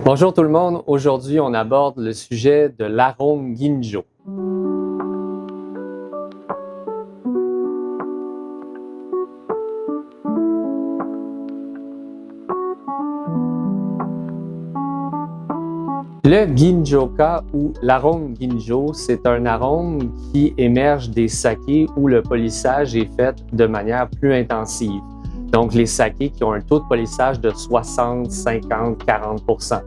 Bonjour tout le monde, aujourd'hui on aborde le sujet de l'arôme Ginjo. Le Ginjoka ou l'arôme Ginjo, c'est un arôme qui émerge des sakés où le polissage est fait de manière plus intensive. Donc les sakés qui ont un taux de polissage de 60, 50, 40%.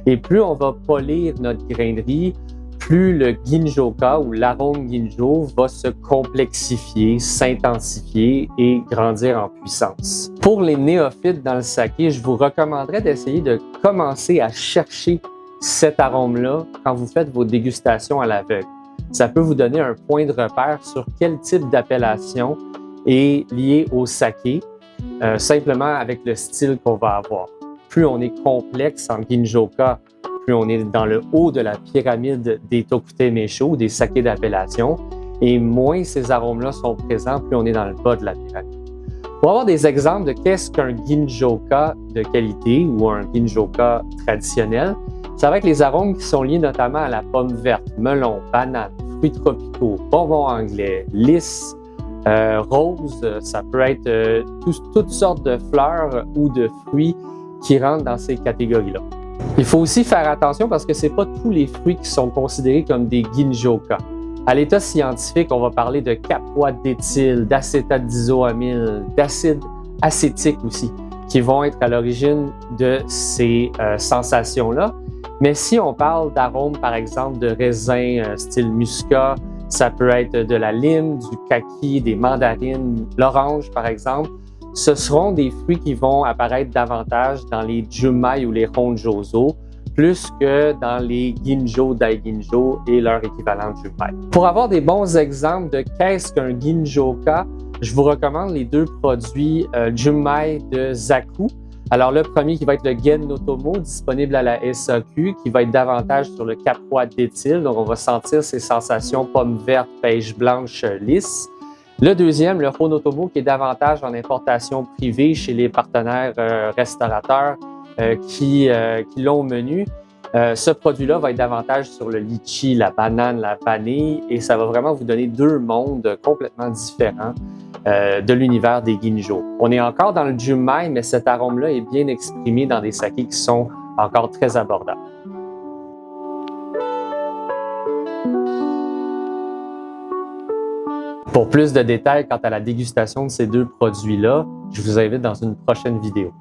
Et plus on va polir notre grainerie, plus le Ginjoka ou l'arôme Ginjo va se complexifier, s'intensifier et grandir en puissance. Pour les néophytes dans le saké, je vous recommanderais d'essayer de commencer à chercher cet arôme-là quand vous faites vos dégustations à l'aveugle. Ça peut vous donner un point de repère sur quel type d'appellation est lié au saké, simplement avec le style qu'on va avoir. Plus on est complexe en Ginjoka, plus on est dans le haut de la pyramide des Tokute Meisho, des sakés d'appellation, et moins ces arômes-là sont présents, plus on est dans le bas de la pyramide. Pour avoir des exemples de qu'est-ce qu'un Ginjoka de qualité ou un Ginjoka traditionnel, ça va être les arômes qui sont liés notamment à la pomme verte, melon, banane, fruits tropicaux, bonbons anglais, lys, rose, ça peut être toutes sortes de fleurs ou de fruits qui rentrent dans ces catégories-là. Il faut aussi faire attention parce que ce n'est pas tous les fruits qui sont considérés comme des Ginjoka. À l'état scientifique, on va parler de caproate d'éthyle, d'acétate d'isoamyle, d'acide acétique aussi, qui vont être à l'origine de ces sensations-là. Mais si on parle d'arômes, par exemple, de raisins style muscat, ça peut être de la lime, du kaki, des mandarines, l'orange, par exemple, ce seront des fruits qui vont apparaître davantage dans les junmai ou les honjozo, plus que dans les ginjo, daiginjo et leur équivalent junmai. Pour avoir des bons exemples de qu'est-ce qu'un ginjoka, je vous recommande les deux produits junmai de Zaku. Alors le premier qui va être le Gen no Tomo, disponible à la SAQ, qui va être davantage sur le caproate d'éthyle, donc on va sentir ces sensations pommes vertes, pêche blanche, lisse. Le deuxième, le Honotomo, qui est davantage en importation privée chez les partenaires restaurateurs qui l'ont au menu. Ce produit-là va être davantage sur le litchi, la banane, la vanille, et ça va vraiment vous donner deux mondes complètement différents de l'univers des ginjo. On est encore dans le junmai, mais cet arôme-là est bien exprimé dans des sakés qui sont encore très abordables. Pour plus de détails quant à la dégustation de ces deux produits-là, je vous invite dans une prochaine vidéo.